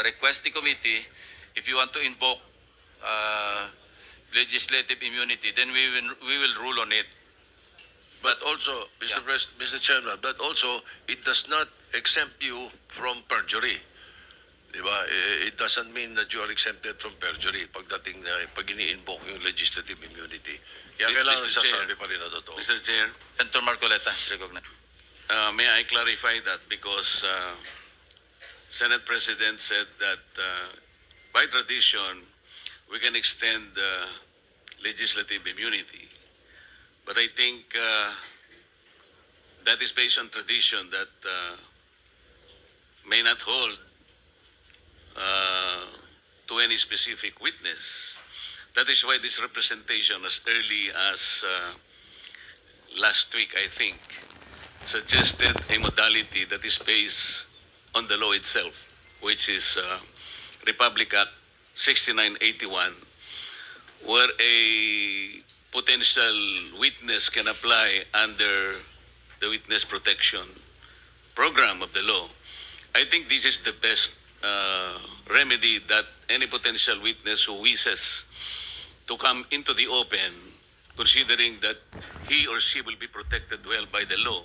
request the committee, if you want to invoke legislative immunity, then we will rule on it. But also, Mr. Chairman, but also, it does not exempt you from perjury. Diba? It doesn't mean that you are exempted from perjury pagdating na pag ini-invoke yung legislative immunity. Kaya kailangan Mr. Chair. sasabi pa rin na totoo. Mr. Chair, Senator Marcoleta is recognized. may I clarify that because Senate President said that by tradition, we can extend legislative immunity. But I think that is based on tradition that may not hold to any specific witness. That is why this representation, as early as last week, I think, suggested a modality that is based on the law itself, which is Republic Act 6981, where a potential witness can apply under the witness protection program of the law. I think this is the best remedy that any potential witness who wishes to come into the open, considering that he or she will be protected well by the law.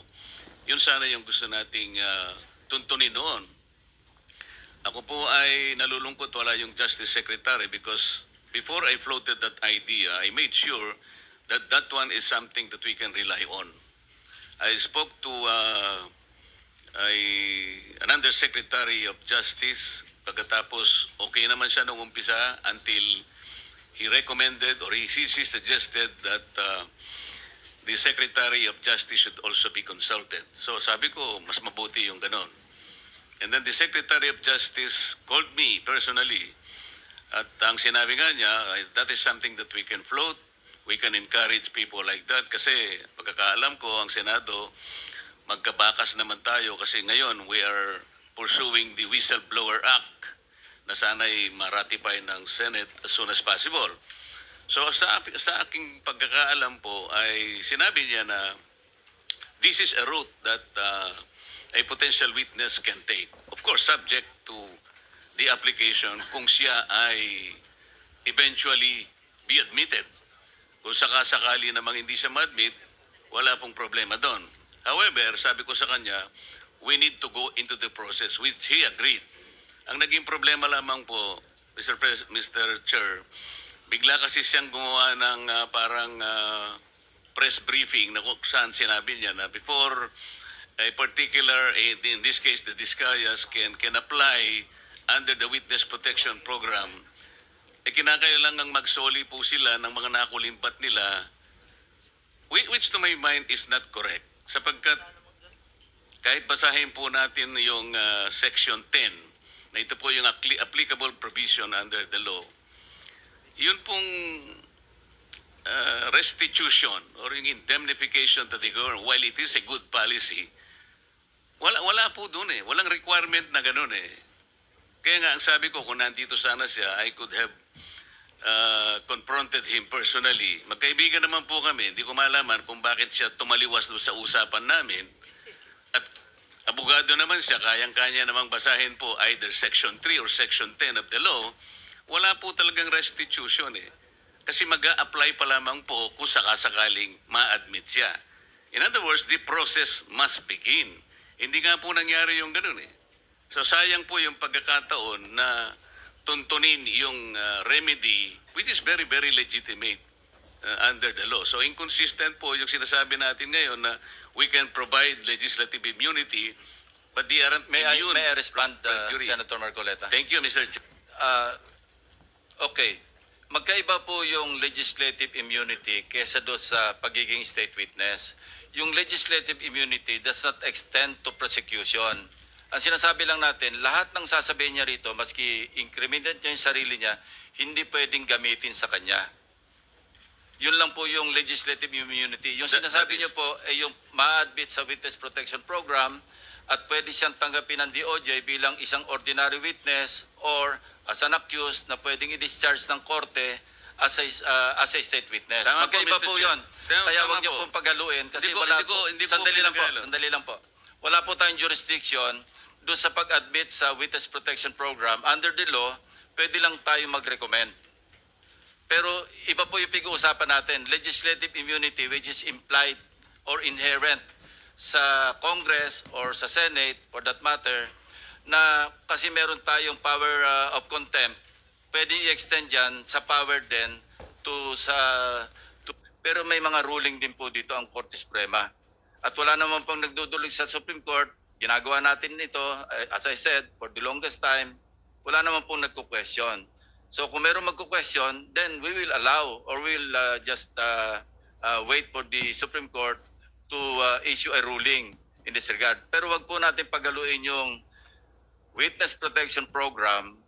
Yun sana yung gusto nating tuntunin noon. Ako po ay nalulungkot wala yung Justice Secretary because before I floated that idea, I made sure that that one is something that we can rely on. I spoke to an Undersecretary of Justice. Pagkatapos, okay naman siya nung umpisa until he recommended or he suggested that the Secretary of Justice should also be consulted. So sabi ko, mas mabuti yung ganon. And then the Secretary of Justice called me personally. At ang sinabi nga niya, that is something that we can float. We can encourage people like that. Kasi pagkakaalam ko, ang Senado, magkabakas naman tayo kasi ngayon we are pursuing the Whistleblower Act na sana'y ma-ratify ng Senate as soon as possible. So sa aking pagkakaalam po ay sinabi niya na this is a route that a potential witness can take. Of course, subject to the application kung siya ay eventually be admitted. Kung sakasakali namang hindi siya ma-admit, wala pong problema doon. However, sabi ko sa kanya, we need to go into the process, which he agreed. Ang naging problema lamang po, Mr. Chair, bigla kasi siyang gumawa ng parang press briefing na kung saan sinabi niya na before a particular, in this case, the Discayas can apply under the Witness Protection Program, kinakailangang magsoli po sila ng mga nakulimpat nila, which to my mind is not correct. Sapagkat kahit basahin po natin yung Section 10, na ito po yung applicable provision under the law, yun pong restitution or yung indemnification to the government, while it is a good policy, wala po dun eh. Walang requirement na ganun eh. Kaya nga, ang sabi ko, kung nandito sana siya, I could have confronted him personally. Magkaibigan naman po kami. Hindi ko malaman kung bakit siya tumaliwas doon sa usapan namin. At abogado naman siya, kayang-kanya namang basahin po either Section 3 or Section 10 of the law. Wala po talagang restitution eh. Kasi mag-a-apply pa lamang po kung sakasakaling ma-admit siya. In other words, the process must begin. Hindi nga po nangyari yung ganun eh. So sayang po yung pagkakataon na tuntunin yung remedy which is very, very legitimate under the law. So inconsistent po yung sinasabi natin ngayon na we can provide legislative immunity but they aren't immune. May I respond, perjury. Senator Marcoleta? Thank you, Mr. Chair. Okay. Magkaiba po yung legislative immunity kesa doon sa pagiging state witness. Yung legislative immunity does not extend to prosecution. Ang sinasabi lang natin, lahat ng sasabihin niya rito, maski incriminate niya yung sarili niya, hindi pwedeng gamitin sa kanya. Yun lang po yung legislative immunity. Yung sinasabi niyo po ay yung ma-admit sa Witness Protection Program at pwede siyang tanggapin ng DOJ bilang isang ordinary witness or as an accused na pwedeng i-discharge ng korte as a state witness. Tama Magkaiba po, po Mr. yun. Kaya Tama huwag niyo po. pong paghaluin kasi Hindi ko wala po. pinagalo. Sandali lang po. Wala po tayong jurisdiction doon sa pag-admit sa Witness Protection Program, under the law, pwede lang tayo mag-recommend. Pero iba po yung pag-uusapan natin, legislative immunity which is implied or inherent sa Congress or sa Senate for that matter, na kasi meron tayong power of contempt, pwede i-extend yan sa power din pero may mga ruling din po dito ang Korte Suprema. At wala naman pong nagdudulog sa Supreme Court, ginagawa natin ito, as I said, for the longest time, wala naman pong nagko-question. So kung meron magko-question, then we will allow or we'll just wait for the Supreme Court to issue a ruling in this regard. Pero wag po natin pagaluin yung Witness Protection Program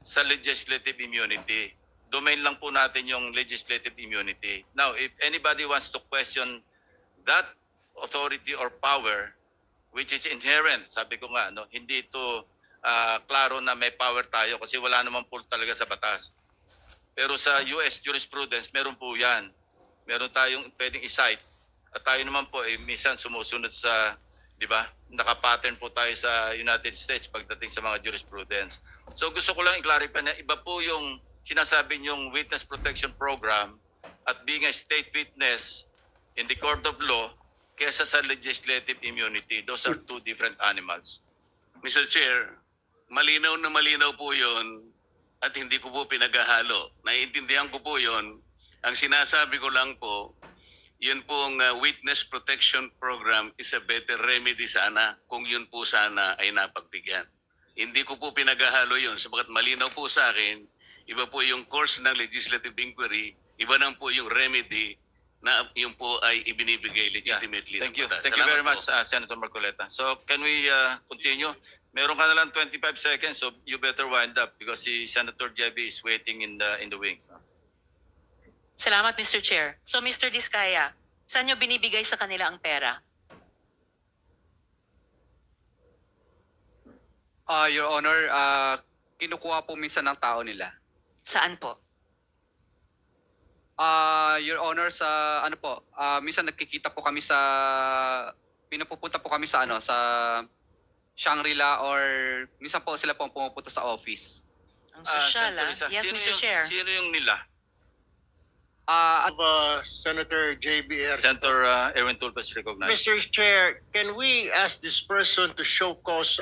sa legislative immunity. Domain lang po natin yung legislative immunity. Now, if anybody wants to question that authority or power, which is inherent, sabi ko nga, no, hindi ito klaro na may power tayo kasi wala naman po talaga sa batas. Pero sa US jurisprudence, meron po yan. Meron tayong pwedeng i-cite. At tayo naman po, minsan sumusunod sa, di ba, nakapattern po tayo sa United States pagdating sa mga jurisprudence. So gusto ko lang i-clarify na iba po yung sinasabi niyong Witness Protection Program at being a state witness in the court of law kesa sa legislative immunity. Those are two different animals. Mr. Chair, malinaw na malinaw po yun at hindi ko po pinaghahalo. Naiintindihan ko po yun. Ang sinasabi ko lang po, yun pong Witness Protection Program is a better remedy sana kung yun po sana ay napagbigyan. Hindi ko po pinaghahalo yun sapagat malinaw po sa akin, iba po yung course ng legislative inquiry, iba nang po yung remedy na yun po ay ibinibigay legitimately. Thank you. ng batas. Thank you Salamat very po. much, Senator Marcoleta. So can we continue? Meron ka na lang 25 seconds, so you better wind up because si Senator Jebby is waiting in the wings. Salamat, Mr. Chair. So, Mr. Diskaya, saan nyo binibigay sa kanila ang pera? Your Honor, kinukuha po minsan ng tao nila. Saan po? Your Honor, sa ano po, minsan nagkikita po kami sa, pinupupunta po kami sa ano, sa Shangri-La or minsan po sila po pumupunta sa office. Ang sosyal, Senator Risa, Yes, sino Mr. yung- Chair. Sino yung nila? At Senator JBR. Senator Erwin Tulfas recognized. Mr. Chair, can we ask this person to show cause,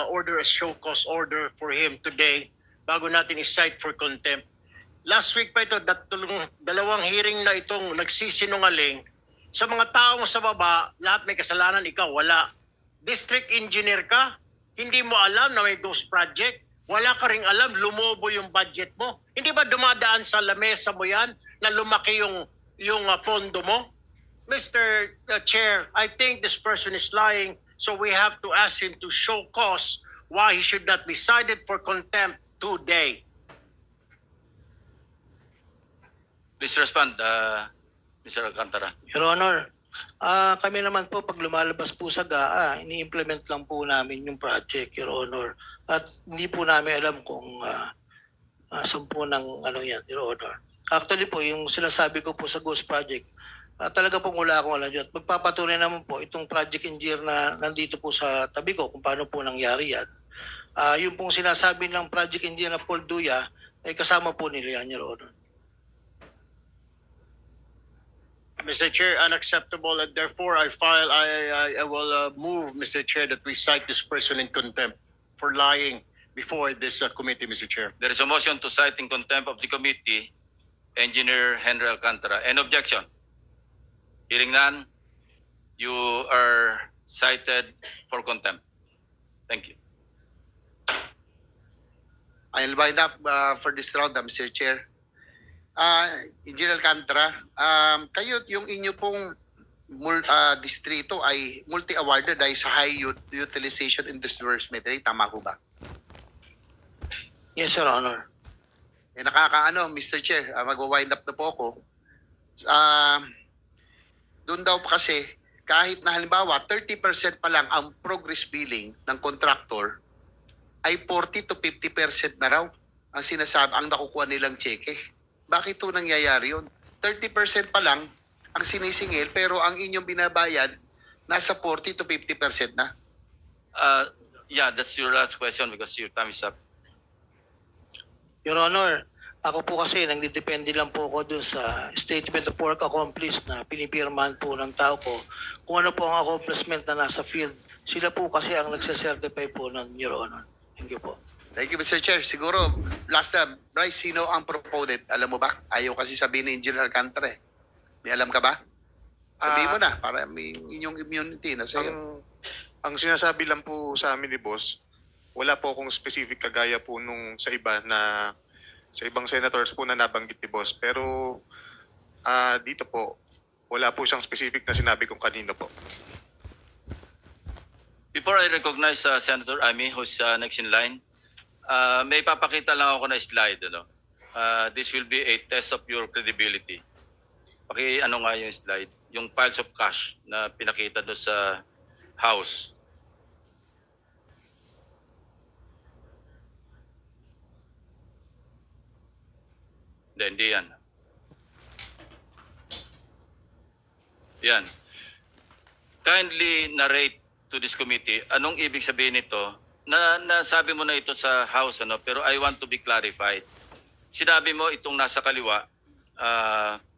order a show cause order for him today bago natin i-cite for contempt? Last week pa ito, dalawang hearing na itong nagsisinungaling. Sa mga taong sa baba, lahat may kasalanan, ikaw wala. District engineer ka, hindi mo alam na may ghost project. Wala ka ring alam, lumobo yung budget mo. Hindi ba dumadaan sa lamesa mo yan na lumaki yung pondo mo? Mr. Chair, I think this person is lying, so we have to ask him to show cause why he should not be cited for contempt today. Please respond, Mr. Alcantara. Your Honor, kami naman po pag lumalabas po sa GAA, ini-implement lang po namin yung project, Your Honor. At hindi po namin alam kung saan po ng ano yan, Your Honor. Actually po, yung sinasabi ko po sa Ghost Project, talaga pong wala akong alam dyan. At magpapatunay naman po itong project engineer na nandito po sa tabi ko kung paano po nangyari yan. Yung pong sinasabi ng project engineer na Paul Duya, ay kasama po nila yan, Your Honor. Mr. Chair, unacceptable, and therefore I will move, Mr. Chair, that we cite this person in contempt for lying before this committee, Mr. Chair. There is a motion to cite in contempt of the committee, Engineer Henry Alcantara. Any objection? Hearing none, you are cited for contempt. Thank you. I'll wind up for this round, Mr. Chair. Engineer Alcantara, kayo yung inyo pong distrito ay multi-awarded dahil sa high utilization in disbursement rate. Tama ko ba? Yes, Your Honor. Nakakaano, Mr. Chair, mag-wind up na po ako. Doon daw pa kasi, kahit na halimbawa 30% pa lang ang progress billing ng contractor, ay 40 to 50% na raw ang sinasabi, ang nakukuha nilang cheque. Bakit ito nangyayari yun? 30% pa lang ang sinisingil pero ang inyong binabayad nasa 40 to 50% na. Yeah, that's your last question because your time is up. Your Honor, ako po kasi nagdidepende lang po ako dun sa statement of work accomplished na pinipirmahan po ng tao ko. Kung ano po ang accomplishment na nasa field, sila po kasi ang nagsacertify po ng Your Honor. Thank you po. Thank you, Mr. Chair. Siguro, last time, Bryce, sino ang proponent? Alam mo ba? Ayaw kasi sabihin ni Engineer Alcantara eh. May alam ka ba? Sabihin mo na, para may inyong immunity na sa'yo. Ang sinasabi lang po sa amin ni Boss, wala po akong specific kagaya po nung sa iba na sa ibang senators po na nabanggit ni Boss. Pero dito po, wala po siyang specific na sinabi kung kanino po. Before I recognize Senator Amy, who's next in line, may papakita lang ako na slide. This will be a test of your credibility. Ano nga yung slide? Yung piles of cash na pinakita doon sa House. Hindi yan. Yan. Kindly narrate to this committee, anong ibig sabihin nito? Nasabi mo na ito sa House, pero I want to be clarified. Sinabi mo itong nasa kaliwa,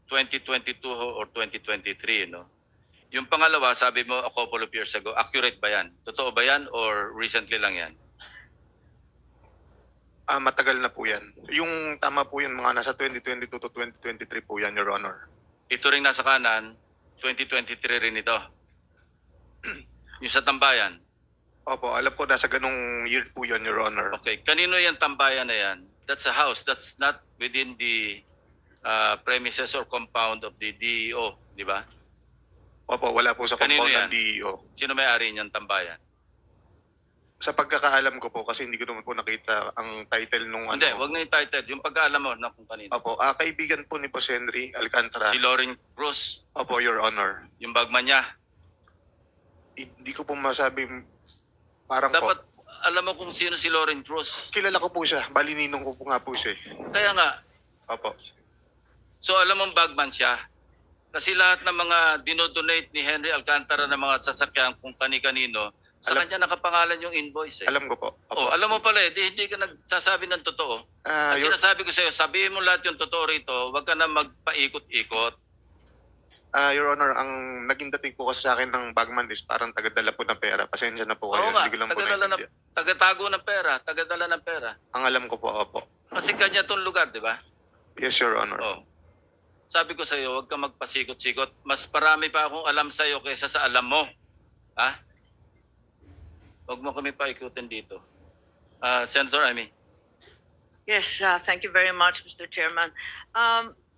2022 or 2023, no? Yung pangalawa, sabi mo a couple of years ago, accurate ba yan? Totoo ba yan or recently lang yan? Matagal na po yan. Yung tama po yun, mga nasa 2022 to 2023 po yan, Your Honor. Ito ring nasa kanan, 2023 rin ito. Yung sa tambayan. Opo, alam ko nasa ganung year po yun, Your Honor. Okay, kanino yung tambayan na yan? That's a house. That's not within the premises or compound of the DEO, di ba? Opo, wala po sa Kanino compound yan? ng DEO. Sino may-ari niyang tambayan? Sa pagkakaalam ko po, kasi hindi ko naman po nakita ang title nung Hindi, wag na yung title. Yung pagkaalam mo na kung kanino. Opo, kaibigan po ni Boss Henry Alcantara. Si Lauren Cruz, Opo, Your Honor. yung bagman niya. Hindi ko po masabi, parang Dapat po, alam mo kung sino si Lauren Cruz. kilala ko po siya. Bali, ninong ko po nga po siya. Kaya nga, Opo. so alam mong bagman siya. Kasi lahat ng mga dinodonate ni Henry Alcantara ng mga sasakyan kung kani-kanino, sa Alam- kanya nakapangalan yung invoice eh. Alam ko po. Oh, Opo. alam mo pala hindi ka nagsasabi ng totoo. Ang sinasabi ko sa iyo, sabihin mo lahat yung totoo rito, wag ka na magpaikot-ikot. Your Honor, ang naging dating po kasi sa akin ng bagman is parang tagadala po ng pera. Pasensya na po kayo. Oo nga, Hindi ko lang po tagadala naintindihan. tagatago ng pera, tagadala ng pera. Ang alam ko po, opo. Kasi kanya tong lugar, di ba? Yes, Your Honor. Oh. Sabi ko sa iyo, wag ka magpasikot-sikot. Mas marami pa akong alam sa iyo kaysa sa alam mo. Ha? Wag mo kami paikutin dito. Senator Amy. Yes, thank you very much, Mr. Chairman.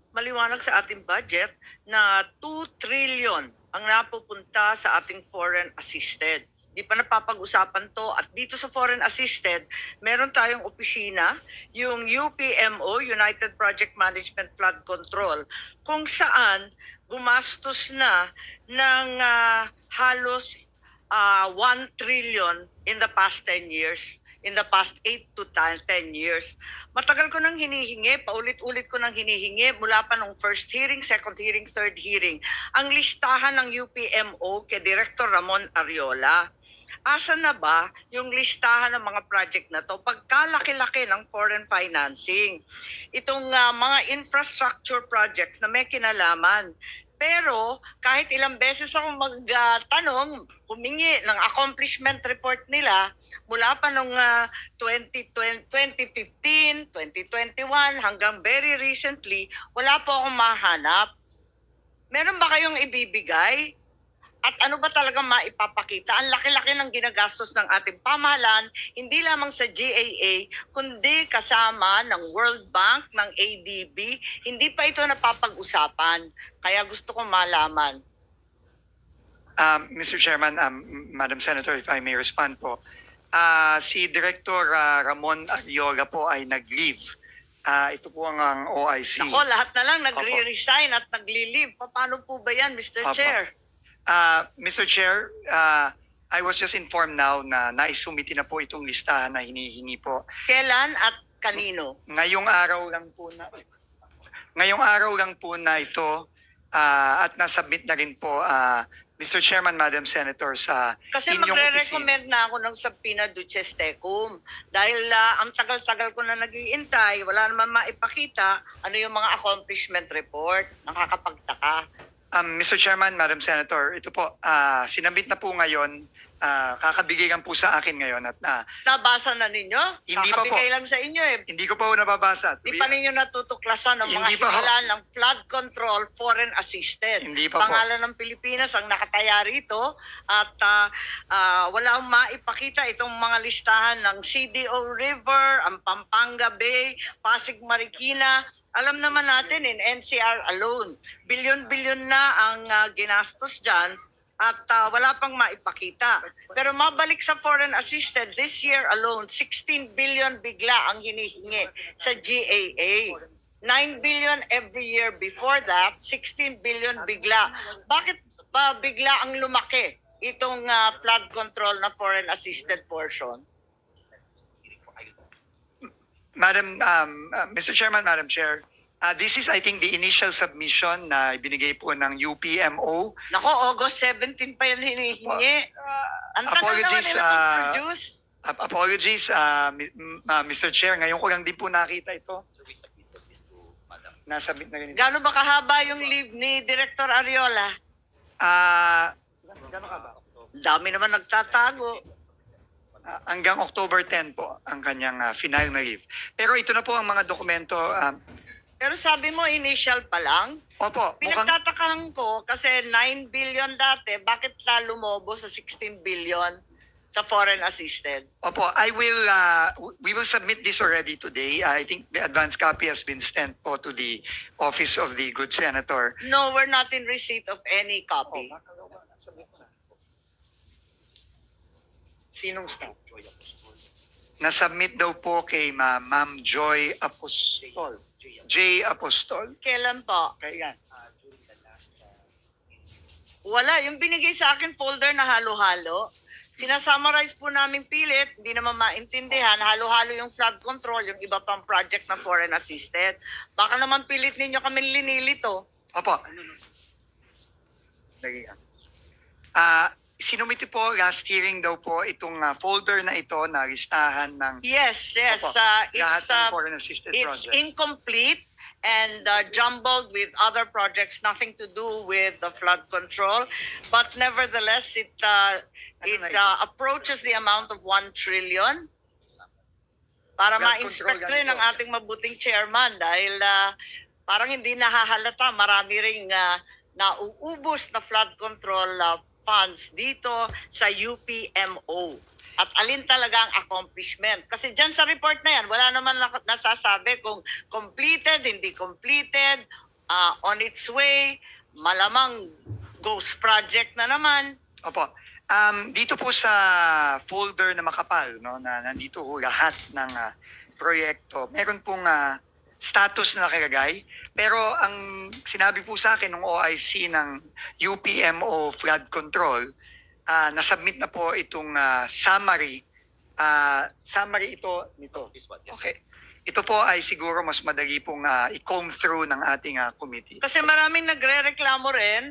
Maliwanag sa ating budget na 2 trillion ang napupunta sa ating foreign assisted. Di pa napapag-usapan to. At dito sa foreign assisted, meron tayong opisina, yung UPMO, United Project Management Flood Control, kung saan gumastos na ng halos 1 trillion in the past 10 years. In the past 8 to 10 years. Matagal ko nang hinihingi, paulit-ulit ko nang hinihingi mula pa nung first hearing, second hearing, third hearing, ang listahan ng UPMO kay Director Ramon Ariola. Asan na ba yung listahan ng mga project na to pagkalaki-laki ng foreign financing? Itong mga infrastructure projects na may kinalaman. Pero kahit ilang beses ako magtanong, humingi ng accomplishment report nila mula pa nung 2015, 2021 hanggang very recently, wala po akong mahanap. Meron ba kayong ibibigay? At ano ba talagang maipapakita? Ang laki-laki ng ginagastos ng ating pamahalaan, hindi lamang sa GAA, kundi kasama ng World Bank, ng ADB. Hindi pa ito napapag-usapan. Kaya gusto kong malaman. Mr. Chairman, Madam Senator, if I may respond po. Si Director Ramon Ariola po ay nag-leave. Ito po ang OIC. Ako, lahat na lang nagre-resign at nagli-leave. Paano po ba yan, Mr. Opo. Chair? Mr. Chair, I was just informed now na naisumiti na po itong listahan na hinihingi po. Kailan at kanino? Ngayong araw lang po na ito at nasubmit na rin po Mr. Chairman, Madam Senator, sa Kasi inyong opisina. magre-recommend na ako ng subpoena duces tecum. Dahil ang tagal-tagal ko na nag-iintay, wala naman maipakita ano yung mga accomplishment report. Nakakapagtaka. Mr. Chairman, Madam Senator, ito po, sinabit na po ngayon, kakabigay lang po sa akin ngayon at Nabasa na ninyo? Hindi pa po. Kakabigay lang sa inyo eh. hindi ko pa po nababasa. Di pa ninyo natutuklasan ng mga Hindi pa ho. himala ng flood control foreign assisted. Hindi pa po. Pangalan ng Pilipinas ang nakataya rito at walang maipakita itong mga listahan ng CDO River, ang Pampanga Bay, Pasig Marikina. Alam naman natin in NCR alone, bilyon-bilyon na ang ginastos dyan at wala pang maipakita. Pero mabalik sa foreign assisted, this year alone, 16 billion bigla ang hinihingi sa GAA. 9 billion every year before that, 16 billion bigla. Bakit ba bigla ang lumaki itong flood control na foreign assisted portion? Mr. Chairman, Madam Chair, this is, I think, the initial submission na ibinigay po ng UPMO. Nako, August 17 pa yan hinihingi. Ang tagal naman apologies, nila mag-produce. Apologies, Mr. Chair. Ngayon ko lang din po nakita ito. Nasabit na rin ito. Gano'n ba kahaba yung leave ni Director Ariola? Gano'n ka ba? Dami naman nagtatago. Hanggang October 10 po ang kanyang final na leave. Pero ito na po ang mga dokumento. Pero sabi mo, initial pa lang. Opo, mukhang... Pinagtatakahan ko kasi 9 billion dati, bakit lumobo sa 16 billion sa foreign assisted? Opo, we will submit this already today. I think the advance copy has been sent po to the Office of the Good Senator. No, we're not in receipt of any copy. Sinong staff? Nasubmit daw po kay Ma'am Joy Apostol. J. Apostol. Kailan po? Kaya Wala. Yung binigay sa akin folder na halo-halo, sinasummarize po namin pilit, hindi naman maintindihan, halo-halo yung flood control, yung iba pang project na foreign assisted. Baka naman pilit ninyo kami linilito. Opo. Sinumiti po last hearing daw po itong folder na ito na listahan ng Yes. Opo, lahat ng foreign assisted It's projects. incomplete and jumbled with other projects, nothing to do with the flood control. But nevertheless, it approaches the amount of 1 trillion. Para Flood ma-inspect control rin ganito. ng ating mabuting chairman dahil parang hindi nahahalata, marami ring nauubos na flood control funds dito sa UPMO. At alin talaga ang accomplishment. Kasi dyan sa report na yan, wala naman nasasabi kung completed, hindi completed, on its way, malamang ghost project na naman. Opo. Dito po sa folder na makapal, no, na nandito po lahat ng proyekto, meron pong status na nakalagay. Pero ang sinabi po sa akin ng OIC ng UPMO Flood Control, nasubmit na po itong summary. Summary ito nito. Okay. Ito po ay siguro mas madali pong i-comb through ng ating committee. Kasi maraming nagre-reklamo rin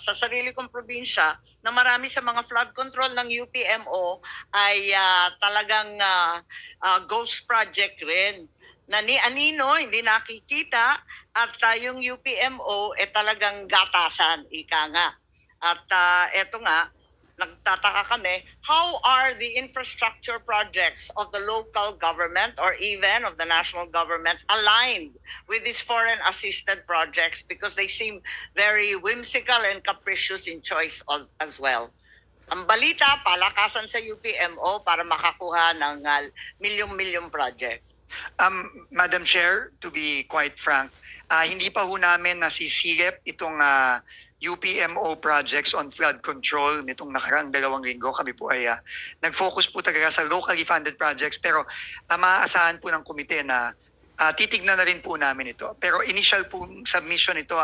sa sarili kong probinsya na marami sa mga flood control ng UPMO ay talagang ghost project rin. Na ni Anino hindi nakikita at yung UPMO talagang gatasan, ika nga. At eto nga, nagtataka kami, how are the infrastructure projects of the local government or even of the national government aligned with these foreign assisted projects because they seem very whimsical and capricious in choice as well. Ang balita, palakasan sa UPMO para makakuha ng milyong-milyong project. Madam Chair, to be quite frank, hindi pa ho namin nasisilip itong UPMO projects on flood control nitong nakaraang 2 linggo. Kami po ay nag-focus po talaga sa locally funded projects pero maaasahan po ng komite na titignan na rin po namin ito. Pero initial po submission ito,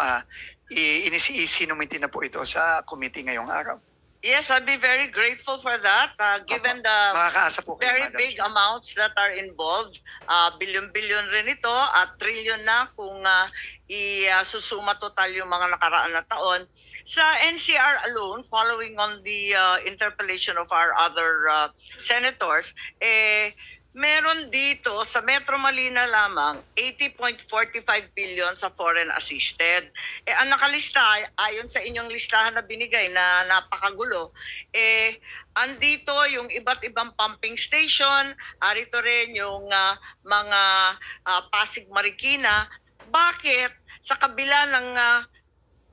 isinumiti na po ito sa committee ngayong araw. Yes, I'd be very grateful for that, given the Makakaasa po kayo, very Madam big Chair. amounts that are involved. Bilyon-bilyon rin ito at trillion na kung isusuma total yung mga nakaraan na taon. Sa NCR alone, following on the interpellation of our other senators, meron dito sa Metro Manila lamang 80.45 billion sa foreign assisted. Ang nakalista, ayon sa inyong listahan na binigay na napakagulo, andito yung iba't ibang pumping station, arito rin yung mga Pasig Marikina. Bakit sa kabila ng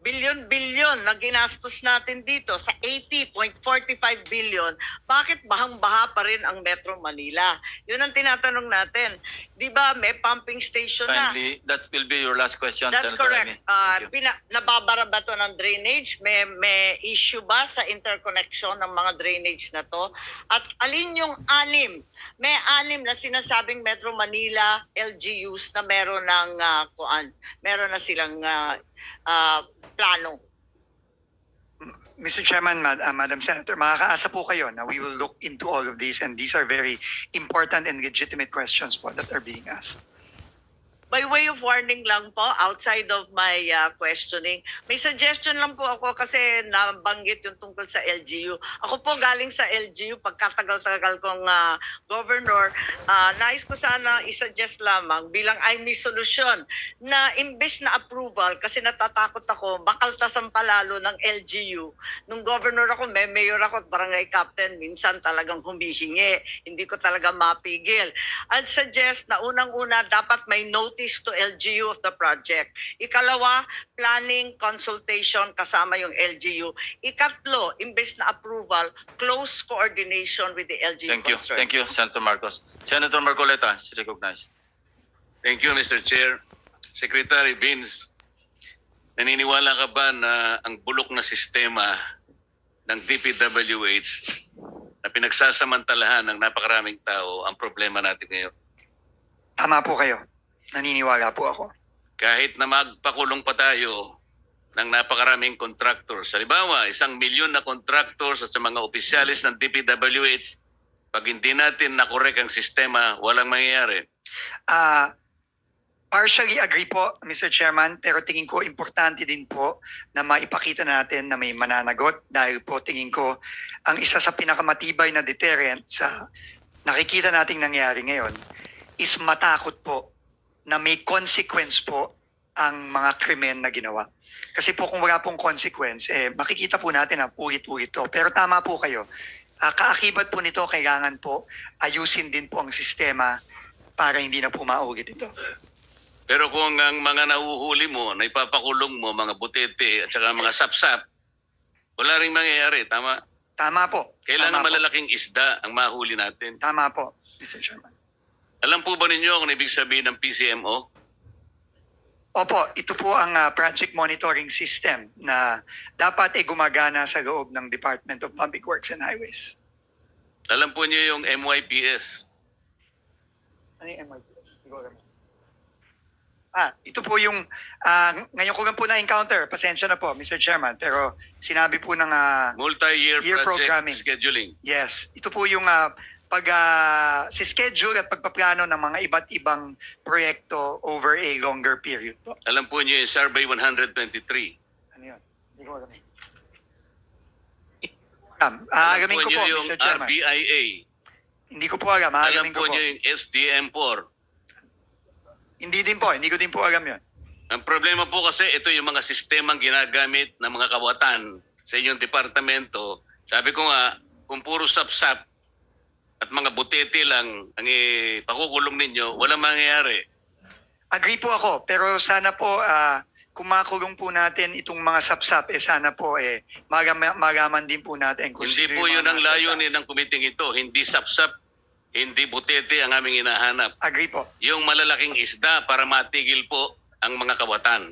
bilyon-bilyon na ginastos natin dito sa 80.45 billion, bakit bahang-baha pa rin ang Metro Manila? Yun ang tinatanong natin. Di ba may pumping station na? Kindly, that will be your last question, That's Senator correct. Amy. Thank you. Nababara ba to ng drainage? May issue ba sa interconnection ng mga drainage na to? At alin yung anim? May anim na sinasabing Metro Manila LGUs na meron ng meron na silang plano. Mr. Chairman, Madam Senator, makakaasa po kayo na we will look into all of these, and these are very important and legitimate questions po that are being asked. By way of warning lang po, outside of my questioning, may suggestion lang po ako kasi nabanggit yung tungkol sa LGU. Ako po galing sa LGU, pagkatagal-tagal kong governor, nais ko sana isuggest lamang bilang ay may solusyon na imbes na approval, kasi natatakot ako, makaltasan palalo ng LGU. Nung governor ako, may mayor ako at barangay captain, minsan talagang humihingi. Hindi ko talaga mapigil. I'd suggest na unang-una dapat may notice to LGU of the project. Ikalawa, planning, consultation kasama yung LGU. Ikatlo, imbes na approval, close coordination with the LGU Thank you. concerned. Thank you, Senator Marcos. Senator Marcoleta is recognized. Thank you, Mr. Chair. Secretary Vince, naniniwala ka ba na ang bulok na sistema ng DPWH na pinagsasamantalahan ng napakaraming tao ang problema natin ngayon? Tama po kayo. Naniniwala po ako. Kahit na magpakulong pa tayo ng napakaraming contractors. Halimbawa, 1 milyon na contractors at sa mga opisyalis ng DPWH, pag hindi natin nakorek ang sistema, walang mangyayari. Partially agree po, Mr. Chairman, pero tingin ko importante din po na maipakita natin na may mananagot dahil po tingin ko ang isa sa pinakamatibay na deterrent sa nakikita nating nangyari ngayon is matakot po na may consequence po ang mga krimen na ginawa. Kasi po kung wala pong consequence, makikita po natin na ulit-ulit to. Pero tama po kayo, kaakibat po nito kailangan po ayusin din po ang sistema para hindi na po maulit ito. Pero kung ang mga nahuhuli mo, na ipapakulong mo, mga butete at saka mga sapsap, wala rin mangyayari, tama? Tama po. Kailangan Tama po. malalaking isda ang mahuli natin. Tama po, Mr. Chairman. Alam po ba ninyo kung ibig sabihin ng PCMO? Opo, ito po ang project monitoring system na dapat gumagana sa loob ng Department of Public Works and Highways. Alam po niyo yung MYPS? Ano yung MIPS? Ito po yung, ngayon ko lang po na-encounter, pasensya na po, Mr. Chairman, pero sinabi po ng, Multi-year Year project programming. scheduling. yes, ito po yung si schedule at pagpaplano ng mga iba't ibang proyekto over a longer period po. Alam po niyo yung Survey 123. Ano yun? Hindi ko alam. Aalamin ko po, niyo yung Mr. Chairman. RBIA. Hindi ko po alam, Alam aalamin ko po po. niyo yung SDM4. Hindi ko din po alam yun. Ang problema po kasi ito yung mga sistemang ginagamit ng mga kawatan sa inyong departamento. Sabi ko nga, kung puro sapsap at mga butete lang ang pakukulong ninyo, walang mangyayari. Agree po ako, pero sana po kung makulong po natin itong mga sapsap, sana po magaman din po natin. Kung Hindi sino po yung yun mga ang nasa layunin taas. ng kumiting ito. Hindi sapsap, hindi butete ang aming hinahanap. Agree po. Yung malalaking isda para matigil po ang mga kawatan.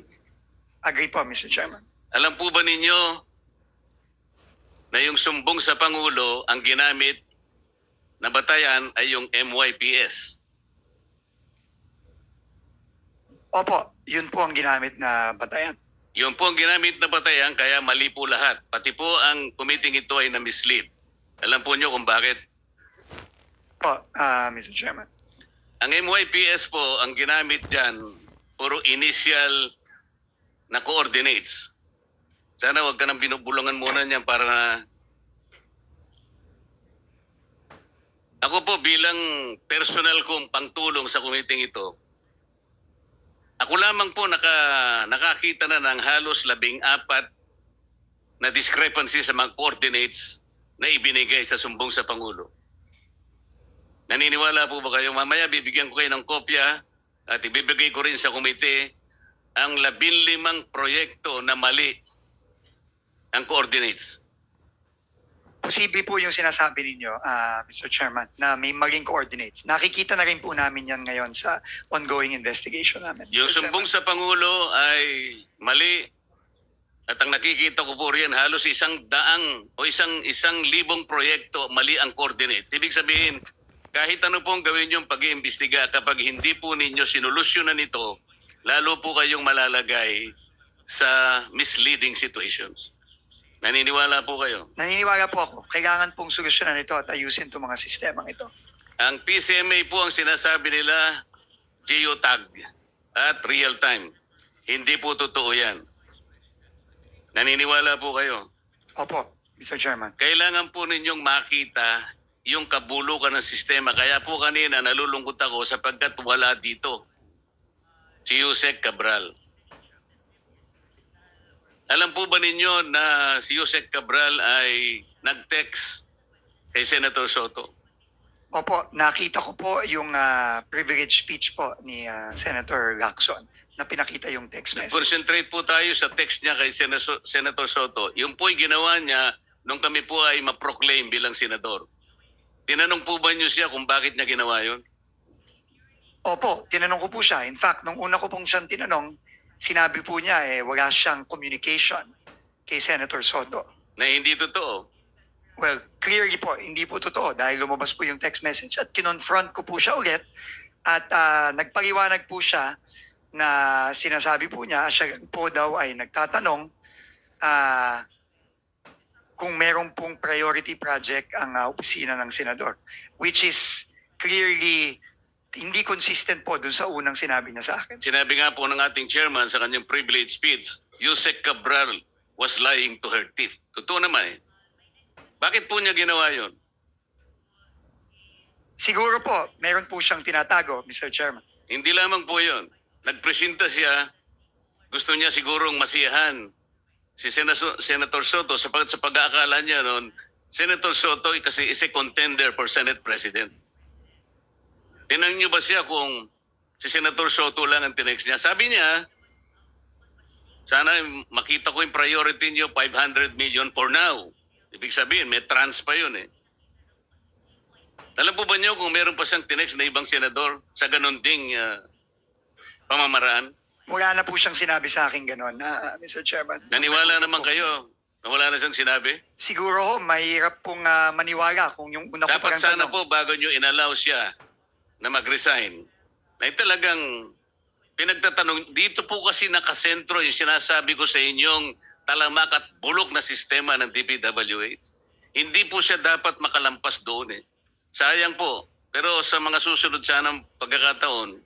Agree po, Mr. Chairman. Alam po ba ninyo na yung sumbong sa Pangulo ang ginamit na batayan ay yung MYPS? Opo, yun po ang ginamit na batayan. Yun po ang ginamit na batayan, kaya mali po lahat. Pati po ang committee ito ay na-mislead. Alam po nyo kung bakit? Po, Mr. Chairman. Ang MYPS po, ang ginamit dyan, puro initial na coordinates. Sana wag ka nang binubulungan muna niyan para na... Ako po bilang personal kong pangtulong sa committee ito, ako lamang po nakakita na ng halos 14 na discrepancy sa mga coordinates na ibinigay sa sumbong sa Pangulo. Naniniwala po ba kayo? Mamaya bibigyan ko kayo ng kopya at ibibigay ko rin sa komite ang 15 proyekto na mali ang coordinates. Posible po yung sinasabi ninyo, Mr. Chairman, na may maging coordinates. Nakikita na rin po namin yan ngayon sa ongoing investigation namin. Yung Mr. sumbong Chairman. sa Pangulo ay mali at ang nakikita ko po riyan halos 100 o isang libong proyekto mali ang coordinates. Ibig sabihin, kahit ano pong gawin yung pag-iimbestiga, kapag hindi po ninyo sinolusyonan ito, lalo po kayong malalagay sa misleading situations. Naniniwala po kayo? Naniniwala po ako. Kailangan pong solusyonan ito at ayusin itong mga sistemang ito. Ang PCMA po ang sinasabi nila geotag at real time. Hindi po totoo yan. Naniniwala po kayo? Opo, Mr. Chairman. Kailangan po ninyong makita yung kabulukan ng sistema. Kaya po kanina nalulungkot ako sapagkat wala dito si Yusek Cabral. Alam po ba ninyo na si Yusek Cabral ay nag-text kay Senator Soto? Opo, nakita ko po yung privilege speech po ni Senator Lacson na pinakita yung text message. Concentrate po tayo sa text niya kay Senator Soto. Yung po'y ginawa niya nung kami po ay ma-proclaim bilang senador. Tinanong po ba niyo siya kung bakit niya ginawa yun? Opo, tinanong ko po siya. In fact, nung una ko pong siyang tinanong, sinabi po niya wala siyang communication kay Senator Soto. Na hindi totoo. Well, clearly po, hindi po totoo dahil lumabas po yung text message at kinonfront ko po siya ulit at nagpaliwanag po siya na sinasabi po niya, siya po daw ay nagtatanong kung meron pong priority project ang opisina ng senador, which is clearly hindi consistent po dun sa unang sinabi niya sa akin. Sinabi nga po ng ating chairman sa kanyang privilege speech, Yusek Cabral was lying to her teeth. Totoo naman eh. Bakit po niya ginawa yun? Siguro po, meron po siyang tinatago, Mr. Chairman. Hindi lamang po yun. Nagpresenta siya, gusto niya sigurong masiyahan si Senator Soto sa pag-aakala niya noon, Senator Soto kasi is a contender for Senate President. Tinanong niyo ba siya kung si Senator Soto lang ang tinext niya? Sabi niya, sana makita ko yung priority niyo, 500 million for now. Ibig sabihin, may trans pa yun eh. Alam po ba niyo kung meron pa siyang tinext na ibang senador sa ganun ding pamamaraan? Wala na po siyang sinabi sa akin gano'n, Mr. Chairman. Naniwala naman kayo na wala na siyang sinabi? Siguro ho, mahirap pong maniwala kung yung una ko Dapat parang sana tanong. po bago nyo inallow siya na mag-resign, ay talagang pinagtatanong, dito po kasi nakasentro yung sinasabi ko sa inyong talamak at bulok na sistema ng DPWH. Hindi po siya dapat makalampas doon eh. Sayang po. Pero sa mga susunod sanang pagkakataon,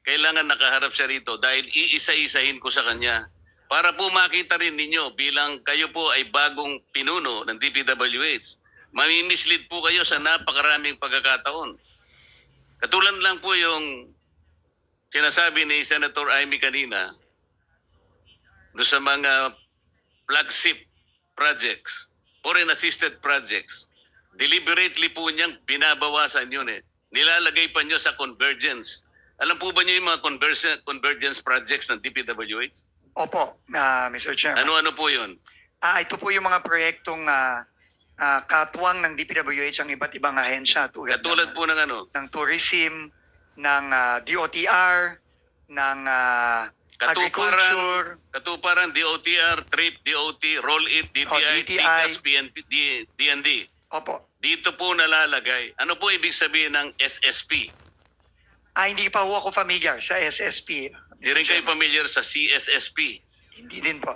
kailangan nakaharap siya rito dahil iisa-isahin ko sa kanya para po makita rin ninyo bilang kayo po ay bagong pinuno ng DPWH. Mamimislead po kayo sa napakaraming pagkakataon. Katulad lang po yung sinasabi ni Senator Amy kanina do sa mga flagship projects, foreign assisted projects. Deliberately po niyang binabawasan yun eh. Nilalagay pa niyo sa convergence. Alam po ba niyo yung mga convergence projects ng DPWH? Opo, Mr. Chairman. Ano-ano po yun? Ito po yung mga proyektong katuwang ng DPWH ang iba't ibang ahensya Katulad po ng ano? ng tourism, ng DOTR, ng agriculture, Katuparan, DOTR, TRIP, DOT, Roll It, DTI, DTI. TICAS, PNP, DND. Opo. Dito po nalalagay. Ano po ibig sabihin ng SSP? Hindi pa ho ako familiar sa SSP. Di rin kayo familiar sa CSSP. Hindi din po.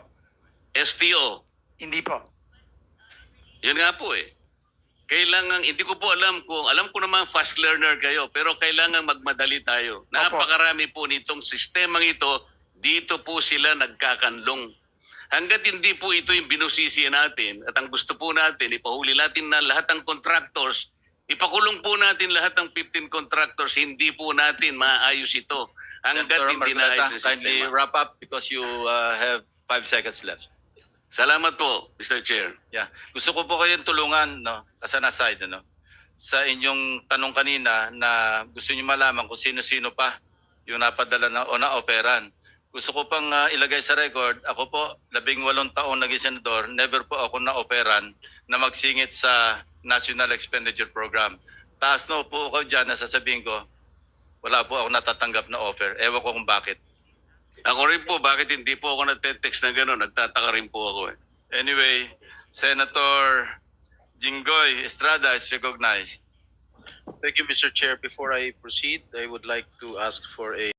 STO. Hindi po. Yun nga po eh. Kailangan, hindi ko po alam ko naman fast learner kayo, pero kailangan magmadali tayo. Napakarami po nitong sistemang ito, dito po sila nagkakanlong. Hanggat hindi po ito yung binusisi natin at ang gusto po natin, ipahuli natin na lahat ng contractors, ipakulong po natin lahat ng 15 contractors, hindi po natin maayos ito. Hanggat Senator hindi Marcoleta, naayos yung kindly sistema. wrap up because you have 5 seconds left. Salamat po, Mr. Chair. Yeah. Gusto ko po kayong tulungan, no, as an aside, no, sa inyong tanong kanina na gusto niyo malaman kung sino-sino pa yung napadala na, o na-operan. Gusto ko pang ilagay sa record, ako po, 18 taon naging senador, never po ako na-operan na magsingit sa National Expenditure Program. Taas na po ako dyan na sasabihin ko, wala po ako natatanggap na offer. Ewan ko kung bakit. Ako rin po, bakit hindi po ako nagte-text na gano'n? Nagtataka rin po ako eh. Anyway, Senator Jinggoy Estrada is recognized. Thank you, Mr. Chair. Before I proceed, I would like to ask for a